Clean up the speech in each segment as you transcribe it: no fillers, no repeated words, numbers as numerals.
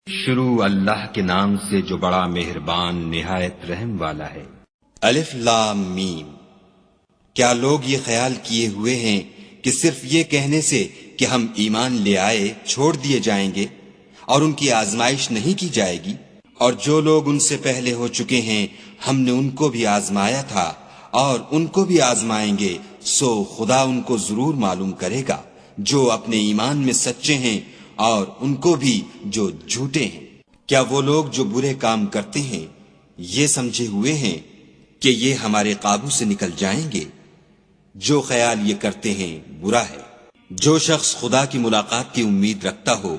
شروع اللہ کے نام سے جو بڑا مہربان نہایت رحم والا ہے۔ الف لام میم۔ کیا لوگ یہ خیال کیے ہوئے ہیں کہ صرف یہ کہنے سے کہ ہم ایمان لے آئے چھوڑ دیے جائیں گے اور ان کی آزمائش نہیں کی جائے گی؟ اور جو لوگ ان سے پہلے ہو چکے ہیں ہم نے ان کو بھی آزمایا تھا اور ان کو بھی آزمائیں گے، سو خدا ان کو ضرور معلوم کرے گا جو اپنے ایمان میں سچے ہیں اور ان کو بھی جو جھوٹے ہیں۔ کیا وہ لوگ جو برے کام کرتے ہیں یہ سمجھے ہوئے ہیں کہ یہ ہمارے قابو سے نکل جائیں گے؟ جو خیال یہ کرتے ہیں برا ہے۔ جو شخص خدا کی ملاقات کی امید رکھتا ہو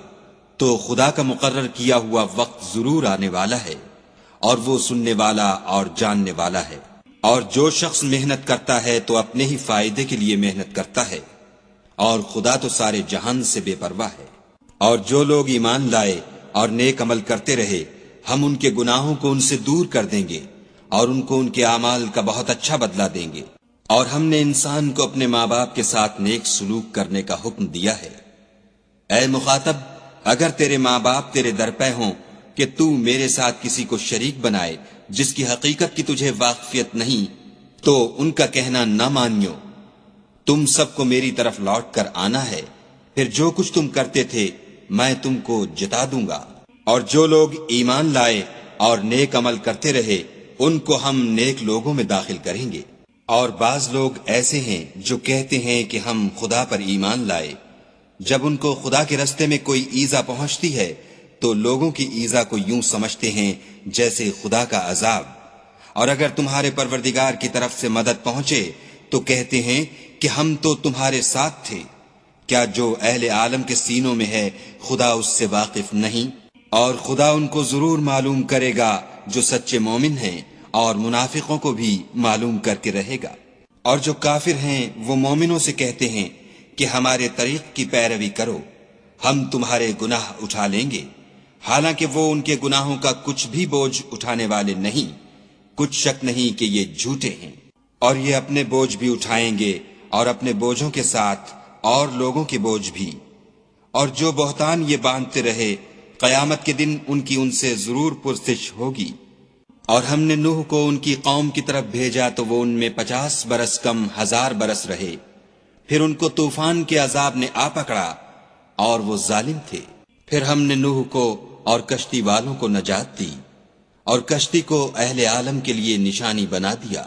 تو خدا کا مقرر کیا ہوا وقت ضرور آنے والا ہے اور وہ سننے والا اور جاننے والا ہے۔ اور جو شخص محنت کرتا ہے تو اپنے ہی فائدے کے لیے محنت کرتا ہے، اور خدا تو سارے جہان سے بے پرواہ ہے۔ اور جو لوگ ایمان لائے اور نیک عمل کرتے رہے ہم ان کے گناہوں کو ان سے دور کر دیں گے اور ان کو ان کے اعمال کا بہت اچھا بدلہ دیں گے۔ اور ہم نے انسان کو اپنے ماں باپ کے ساتھ نیک سلوک کرنے کا حکم دیا ہے۔ اے مخاطب، اگر تیرے ماں باپ تیرے در پہ ہوں کہ تو میرے ساتھ کسی کو شریک بنائے جس کی حقیقت کی تجھے واقفیت نہیں، تو ان کا کہنا نہ مانیو۔ تم سب کو میری طرف لوٹ کر آنا ہے، پھر جو کچھ تم کرتے تھے میں تم کو جتا دوں گا۔ اور جو لوگ ایمان لائے اور نیک عمل کرتے رہے ان کو ہم نیک لوگوں میں داخل کریں گے۔ اور بعض لوگ ایسے ہیں جو کہتے ہیں کہ ہم خدا پر ایمان لائے، جب ان کو خدا کے رستے میں کوئی ایذا پہنچتی ہے تو لوگوں کی ایذا کو یوں سمجھتے ہیں جیسے خدا کا عذاب۔ اور اگر تمہارے پروردگار کی طرف سے مدد پہنچے تو کہتے ہیں کہ ہم تو تمہارے ساتھ تھے۔ کیا جو اہل عالم کے سینوں میں ہے خدا اس سے واقف نہیں؟ اور خدا ان کو ضرور معلوم کرے گا جو سچے مومن ہیں، اور منافقوں کو بھی معلوم کر کے رہے گا۔ اور جو کافر ہیں وہ مومنوں سے کہتے ہیں کہ ہمارے طریق کی پیروی کرو، ہم تمہارے گناہ اٹھا لیں گے، حالانکہ وہ ان کے گناہوں کا کچھ بھی بوجھ اٹھانے والے نہیں۔ کچھ شک نہیں کہ یہ جھوٹے ہیں، اور یہ اپنے بوجھ بھی اٹھائیں گے اور اپنے بوجھوں کے ساتھ اور لوگوں کے بوجھ بھی۔ اور جو بہتان یہ باندھتے رہے قیامت کے دن ان کی ان سے ضرور پرسش ہوگی۔ اور ہم نے نوح کو ان کی قوم کی طرف بھیجا تو وہ ان میں 50 برس کم 1000 برس رہے، پھر ان کو طوفان کے عذاب نے آ پکڑا اور وہ ظالم تھے۔ پھر ہم نے نوح کو اور کشتی والوں کو نجات دی اور کشتی کو اہل عالم کے لیے نشانی بنا دیا۔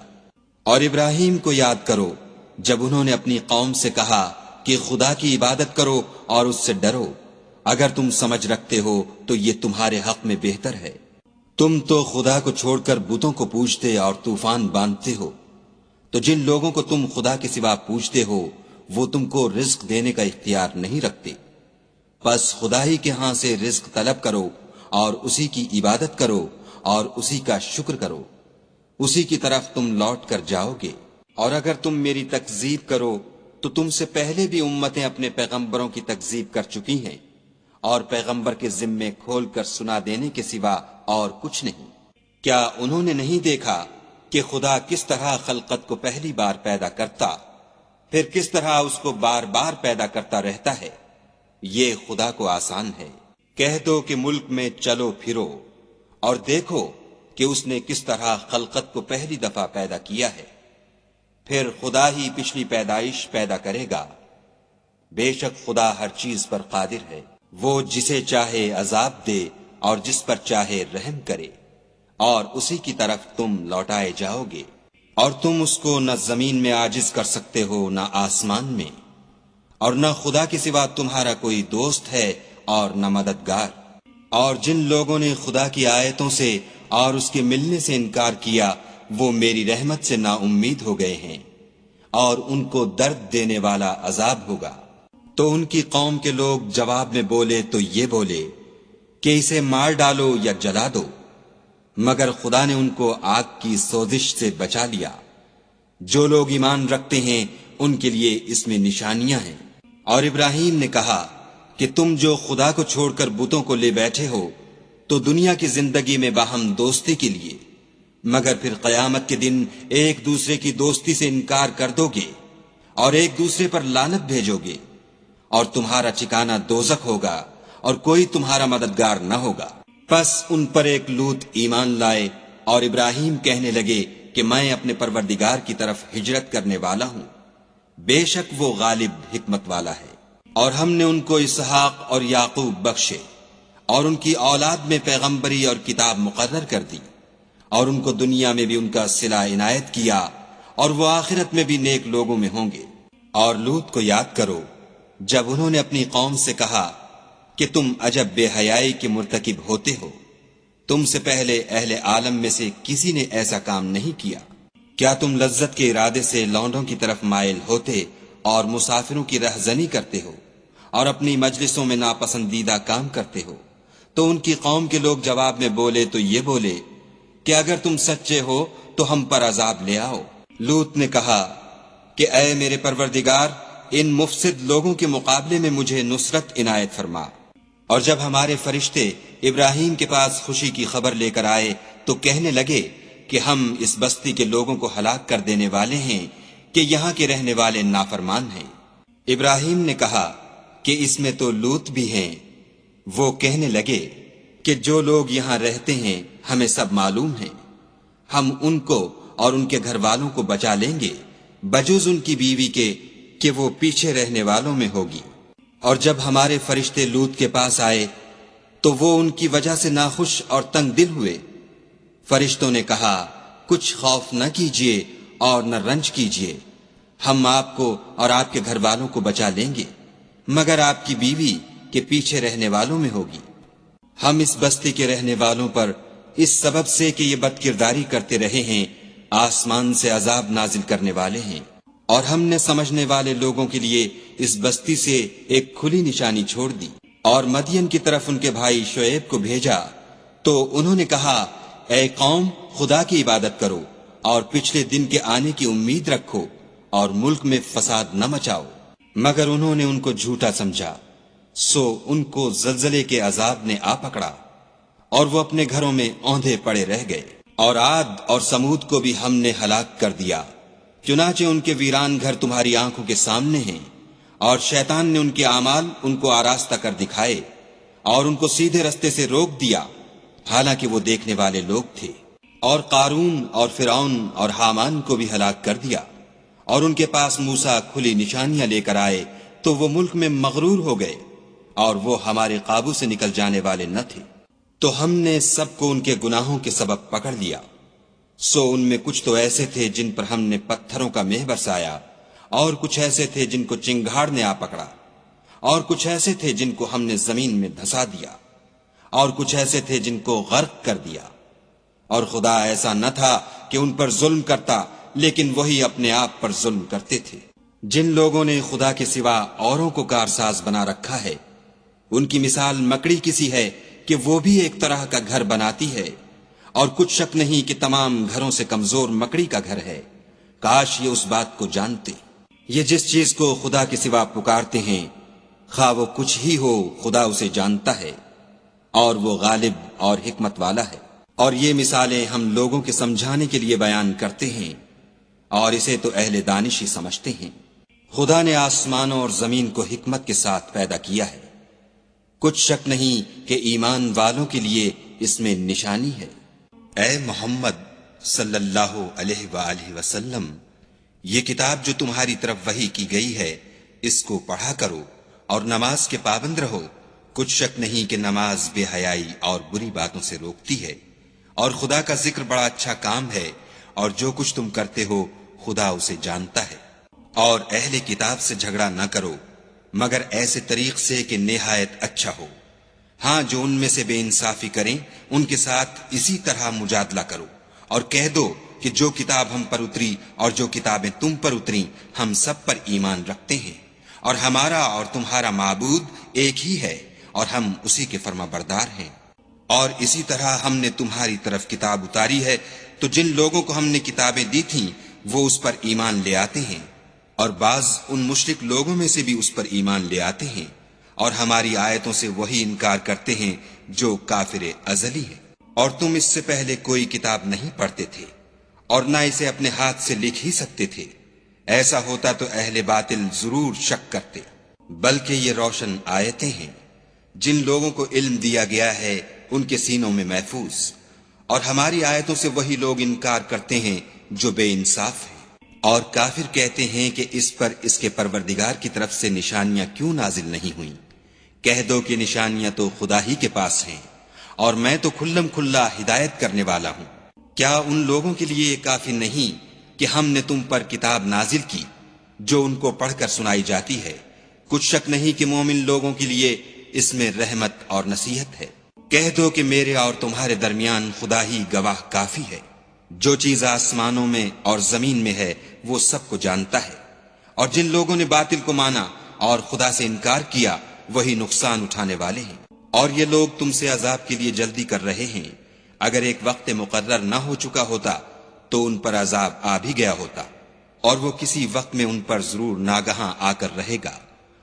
اور ابراہیم کو یاد کرو جب انہوں نے اپنی قوم سے کہا کہ خدا کی عبادت کرو اور اس سے ڈرو، اگر تم سمجھ رکھتے ہو تو یہ تمہارے حق میں بہتر ہے۔ تم تو خدا کو چھوڑ کر بتوں کو پوجتے اور طوفان باندھتے ہو، تو جن لوگوں کو تم خدا کے سوا پوجتے ہو وہ تم کو رزق دینے کا اختیار نہیں رکھتے۔ بس خدا ہی کے ہاں سے رزق طلب کرو اور اسی کی عبادت کرو اور اسی کا شکر کرو، اسی کی طرف تم لوٹ کر جاؤ گے۔ اور اگر تم میری تکذیب کرو تو تم سے پہلے بھی امتیں اپنے پیغمبروں کی تکذیب کر چکی ہیں، اور پیغمبر کے ذمے کھول کر سنا دینے کے سوا اور کچھ نہیں۔ کیا انہوں نے نہیں دیکھا کہ خدا کس طرح خلقت کو پہلی بار پیدا کرتا، پھر کس طرح اس کو بار بار پیدا کرتا رہتا ہے؟ یہ خدا کو آسان ہے۔ کہہ دو کہ ملک میں چلو پھرو اور دیکھو کہ اس نے کس طرح خلقت کو پہلی دفعہ پیدا کیا ہے، پھر خدا ہی پچھلی پیدائش پیدا کرے گا۔ بے شک خدا ہر چیز پر قادر ہے، وہ جسے چاہے عذاب دے اور جس پر چاہے رحم کرے، اور اسی کی طرف تم لوٹائے جاؤ گے۔ اور تم اس کو نہ زمین میں عاجز کر سکتے ہو نہ آسمان میں، اور نہ خدا کے سوا تمہارا کوئی دوست ہے اور نہ مددگار۔ اور جن لوگوں نے خدا کی آیتوں سے اور اس کے ملنے سے انکار کیا وہ میری رحمت سے نا امید ہو گئے ہیں، اور ان کو درد دینے والا عذاب ہوگا۔ تو ان کی قوم کے لوگ جواب میں بولے تو یہ بولے کہ اسے مار ڈالو یا جلا دو، مگر خدا نے ان کو آگ کی سوزش سے بچا لیا۔ جو لوگ ایمان رکھتے ہیں ان کے لیے اس میں نشانیاں ہیں۔ اور ابراہیم نے کہا کہ تم جو خدا کو چھوڑ کر بتوں کو لے بیٹھے ہو تو دنیا کی زندگی میں باہم دوستی کے لیے، مگر پھر قیامت کے دن ایک دوسرے کی دوستی سے انکار کر دو گے اور ایک دوسرے پر لعنت بھیجو گے، اور تمہارا ٹھکانہ دوزخ ہوگا اور کوئی تمہارا مددگار نہ ہوگا۔ پس ان پر ایک لوط ایمان لائے، اور ابراہیم کہنے لگے کہ میں اپنے پروردگار کی طرف ہجرت کرنے والا ہوں، بے شک وہ غالب حکمت والا ہے۔ اور ہم نے ان کو اسحاق اور یعقوب بخشے، اور ان کی اولاد میں پیغمبری اور کتاب مقرر کر دی، اور ان کو دنیا میں بھی ان کا صلہ عنایت کیا، اور وہ آخرت میں بھی نیک لوگوں میں ہوں گے۔ اور لوط کو یاد کرو جب انہوں نے اپنی قوم سے کہا کہ تم عجب بے حیائی کے مرتکب ہوتے ہو، تم سے پہلے اہل عالم میں سے کسی نے ایسا کام نہیں کیا۔ کیا تم لذت کے ارادے سے لونڈوں کی طرف مائل ہوتے اور مسافروں کی رہزنی کرتے ہو اور اپنی مجلسوں میں ناپسندیدہ کام کرتے ہو؟ تو ان کی قوم کے لوگ جواب میں بولے تو یہ بولے کہ اگر تم سچے ہو تو ہم پر عذاب لے آؤ۔ لوط نے کہا کہ اے میرے پروردگار، ان مفسد لوگوں کے مقابلے میں مجھے نصرت عنایت فرما۔ اور جب ہمارے فرشتے ابراہیم کے پاس خوشی کی خبر لے کر آئے تو کہنے لگے کہ ہم اس بستی کے لوگوں کو ہلاک کر دینے والے ہیں کہ یہاں کے رہنے والے نافرمان ہیں۔ ابراہیم نے کہا کہ اس میں تو لوط بھی ہیں۔ وہ کہنے لگے کہ جو لوگ یہاں رہتے ہیں ہمیں سب معلوم ہیں، ہم ان کو اور ان کے گھر والوں کو بچا لیں گے، بجز ان کی بیوی کے کہ وہ پیچھے رہنے والوں میں ہوگی۔ اور جب ہمارے فرشتے لوط کے پاس آئے تو وہ ان کی وجہ سے ناخوش اور تنگ دل ہوئے۔ فرشتوں نے کہا کچھ خوف نہ کیجیے اور نہ رنج کیجیے، ہم آپ کو اور آپ کے گھر والوں کو بچا لیں گے، مگر آپ کی بیوی کے پیچھے رہنے والوں میں ہوگی۔ ہم اس بستی کے رہنے والوں پر اس سبب سے کہ یہ بد کرداری کرتے رہے ہیں آسمان سے عذاب نازل کرنے والے ہیں، اور ہم نے سمجھنے والے لوگوں کے لیے اس بستی سے ایک کھلی نشانی چھوڑ دی۔ اور مدین کی طرف ان کے بھائی شعیب کو بھیجا تو انہوں نے کہا اے قوم، خدا کی عبادت کرو اور پچھلے دن کے آنے کی امید رکھو اور ملک میں فساد نہ مچاؤ، مگر انہوں نے ان کو جھوٹا سمجھا، سو ان کو زلزلے کے عذاب نے آ پکڑا اور وہ اپنے گھروں میں اوندھے پڑے رہ گئے۔ اور عاد اور سمود کو بھی ہم نے ہلاک کر دیا، چنانچہ ان کے ویران گھر تمہاری آنکھوں کے سامنے ہیں، اور شیطان نے ان کے اعمال ان کو آراستہ کر دکھائے اور ان کو سیدھے رستے سے روک دیا، حالانکہ وہ دیکھنے والے لوگ تھے۔ اور قارون اور فرعون اور حامان کو بھی ہلاک کر دیا، اور ان کے پاس موسیٰ کھلی نشانیاں لے کر آئے تو وہ ملک میں مغرور ہو گئے اور وہ ہمارے قابو سے نکل جانے والے نہ تھے۔ تو ہم نے سب کو ان کے گناہوں کے سبب پکڑ لیا، سو ان میں کچھ تو ایسے تھے جن پر ہم نے پتھروں کا مہ برسایا، اور کچھ ایسے تھے جن کو چنگھاڑ نے آ پکڑا، اور کچھ ایسے تھے جن کو ہم نے زمین میں دھسا دیا، اور کچھ ایسے تھے جن کو غرق کر دیا۔ اور خدا ایسا نہ تھا کہ ان پر ظلم کرتا، لیکن وہی اپنے آپ پر ظلم کرتے تھے۔ جن لوگوں نے خدا کے سوا اوروں کو کارساز بنا رکھا ہے، ان کی مثال مکڑی کسی ہے کہ وہ بھی ایک طرح کا گھر بناتی ہے، اور کچھ شک نہیں کہ تمام گھروں سے کمزور مکڑی کا گھر ہے۔ کاش یہ اس بات کو جانتے۔ یہ جس چیز کو خدا کے سوا پکارتے ہیں، خواہ وہ کچھ ہی ہو، خدا اسے جانتا ہے، اور وہ غالب اور حکمت والا ہے۔ اور یہ مثالیں ہم لوگوں کے سمجھانے کے لیے بیان کرتے ہیں، اور اسے تو اہل دانش ہی سمجھتے ہیں۔ خدا نے آسمانوں اور زمین کو حکمت کے ساتھ پیدا کیا ہے، کچھ شک نہیں کہ ایمان والوں کے لیے اس میں نشانی ہے۔ اے محمد صلی اللہ علیہ وآلہ وسلم، یہ کتاب جو تمہاری طرف وحی کی گئی ہے، اس کو پڑھا کرو اور نماز کے پابند رہو۔ کچھ شک نہیں کہ نماز بے حیائی اور بری باتوں سے روکتی ہے، اور خدا کا ذکر بڑا اچھا کام ہے، اور جو کچھ تم کرتے ہو خدا اسے جانتا ہے۔ اور اہل کتاب سے جھگڑا نہ کرو مگر ایسے طریق سے کہ نہایت اچھا ہو۔ ہاں، جو ان میں سے بے انصافی کریں ان کے ساتھ اسی طرح مجادلہ کرو، اور کہہ دو کہ جو کتاب ہم پر اتری اور جو کتابیں تم پر اتری ہم سب پر ایمان رکھتے ہیں، اور ہمارا اور تمہارا معبود ایک ہی ہے، اور ہم اسی کے فرما بردار ہیں۔ اور اسی طرح ہم نے تمہاری طرف کتاب اتاری ہے، تو جن لوگوں کو ہم نے کتابیں دی تھیں وہ اس پر ایمان لے آتے ہیں، اور بعض ان مشرک لوگوں میں سے بھی اس پر ایمان لے آتے ہیں، اور ہماری آیتوں سے وہی انکار کرتے ہیں جو کافر ازلی ہے۔ اور تم اس سے پہلے کوئی کتاب نہیں پڑھتے تھے اور نہ اسے اپنے ہاتھ سے لکھ ہی سکتے تھے، ایسا ہوتا تو اہل باطل ضرور شک کرتے، بلکہ یہ روشن آیتیں ہیں جن لوگوں کو علم دیا گیا ہے ان کے سینوں میں محفوظ، اور ہماری آیتوں سے وہی لوگ انکار کرتے ہیں جو بے انصاف ہیں۔ اور کافر کہتے ہیں کہ اس پر اس کے پروردگار کی طرف سے نشانیاں کیوں نازل نہیں ہوئیں؟ کہہ دو کہ نشانیاں تو خدا ہی کے پاس ہیں، اور میں تو کھلم کھلا ہدایت کرنے والا ہوں۔ کیا ان لوگوں کے لیے یہ کافی نہیں کہ ہم نے تم پر کتاب نازل کی جو ان کو پڑھ کر سنائی جاتی ہے؟ کچھ شک نہیں کہ مومن لوگوں کے لیے اس میں رحمت اور نصیحت ہے۔ کہہ دو کہ میرے اور تمہارے درمیان خدا ہی گواہ کافی ہے، جو چیز آسمانوں میں اور زمین میں ہے وہ سب کو جانتا ہے۔ اور جن لوگوں نے باطل کو مانا اور خدا سے انکار کیا وہی نقصان اٹھانے والے ہیں۔ اور یہ لوگ تم سے عذاب کے لیے جلدی کر رہے ہیں، اگر ایک وقت مقرر نہ ہو چکا ہوتا تو ان پر عذاب آ بھی گیا ہوتا، اور وہ کسی وقت میں ان پر ضرور ناگہاں آ کر رہے گا،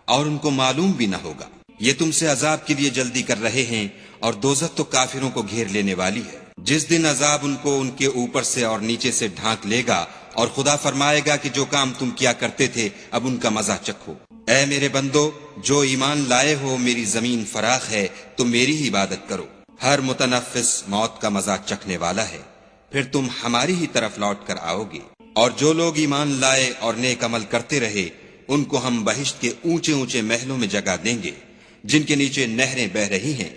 اور ان کو معلوم بھی نہ ہوگا۔ یہ تم سے عذاب کے لیے جلدی کر رہے ہیں، اور دوزخ تو کافروں کو گھیر لینے والی ہے۔ جس دن عذاب ان کو ان کے اوپر سے اور نیچے سے ڈھانک لے گا، اور خدا فرمائے گا کہ جو کام تم کیا کرتے تھے اب ان کا مزہ چکھو۔ اے میرے بندو، جو ایمان لائے ہو، میری زمین فراخ ہے، تم میری ہی عبادت کرو۔ ہر متنفس موت کا مزہ چکھنے والا ہے، پھر تم ہماری ہی طرف لوٹ کر آؤ گے۔ اور جو لوگ ایمان لائے اور نیک عمل کرتے رہے ان کو ہم بہشت کے اونچے اونچے محلوں میں جگہ دیں گے، جن کے نیچے نہریں بہ رہی ہیں،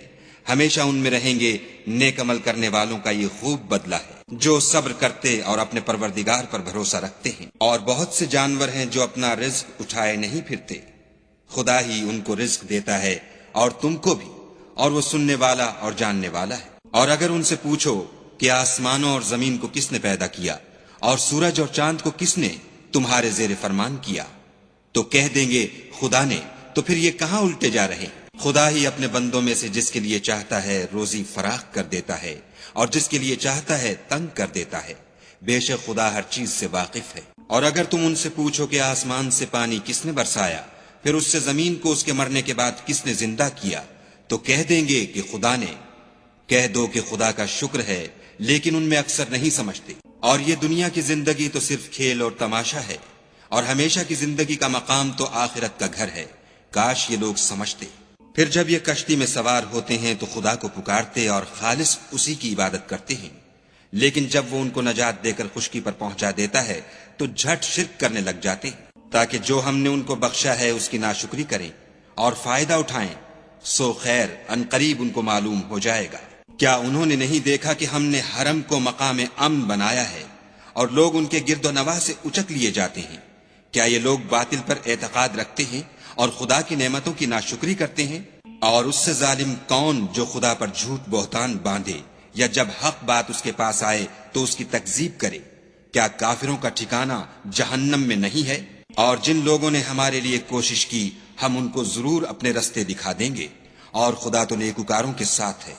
ہمیشہ ان میں رہیں گے۔ نیک عمل کرنے والوں کا یہ خوب بدلہ ہے، جو صبر کرتے اور اپنے پروردگار پر بھروسہ رکھتے ہیں۔ اور بہت سے جانور ہیں جو اپنا رزق اٹھائے نہیں پھرتے، خدا ہی ان کو رزق دیتا ہے اور تم کو بھی، اور وہ سننے والا اور جاننے والا ہے۔ اور اگر ان سے پوچھو کہ آسمانوں اور زمین کو کس نے پیدا کیا اور سورج اور چاند کو کس نے تمہارے زیر فرمان کیا، تو کہہ دیں گے خدا نے۔ تو پھر یہ کہاں الٹے جا رہے ہیں؟ خدا ہی اپنے بندوں میں سے جس کے لیے چاہتا ہے روزی فراخ کر دیتا ہے، اور جس کے لیے چاہتا ہے تنگ کر دیتا ہے۔ بے شک خدا ہر چیز سے واقف ہے۔ اور اگر تم ان سے پوچھو کہ آسمان سے پانی کس نے برسایا، پھر اس سے زمین کو اس کے مرنے کے بعد کس نے زندہ کیا، تو کہہ دیں گے کہ خدا نے۔ کہہ دو کہ خدا کا شکر ہے، لیکن ان میں اکثر نہیں سمجھتے۔ اور یہ دنیا کی زندگی تو صرف کھیل اور تماشا ہے، اور ہمیشہ کی زندگی کا مقام تو آخرت کا گھر ہے۔ کاش یہ لوگ سمجھتے۔ پھر جب یہ کشتی میں سوار ہوتے ہیں تو خدا کو پکارتے اور خالص اسی کی عبادت کرتے ہیں، لیکن جب وہ ان کو نجات دے کر خشکی پر پہنچا دیتا ہے تو جھٹ شرک کرنے لگ جاتے ہیں، تاکہ جو ہم نے ان کو بخشا ہے اس کی ناشکری کریں اور فائدہ اٹھائیں۔ سو خیر ان قریب ان کو معلوم ہو جائے گا۔ کیا انہوں نے نہیں دیکھا کہ ہم نے حرم کو مقام امن بنایا ہے اور لوگ ان کے گرد و نواح سے اچک لیے جاتے ہیں؟ کیا یہ لوگ باطل پر اعتقاد رکھتے ہیں اور خدا کی نعمتوں کی ناشکری کرتے ہیں؟ اور اس سے ظالم کون جو خدا پر جھوٹ بہتان باندھے یا جب حق بات اس کے پاس آئے تو اس کی تکذیب کرے؟ کیا کافروں کا ٹھکانہ جہنم میں نہیں ہے؟ اور جن لوگوں نے ہمارے لیے کوشش کی ہم ان کو ضرور اپنے رستے دکھا دیں گے، اور خدا تو نیکوکاروں کے ساتھ ہے۔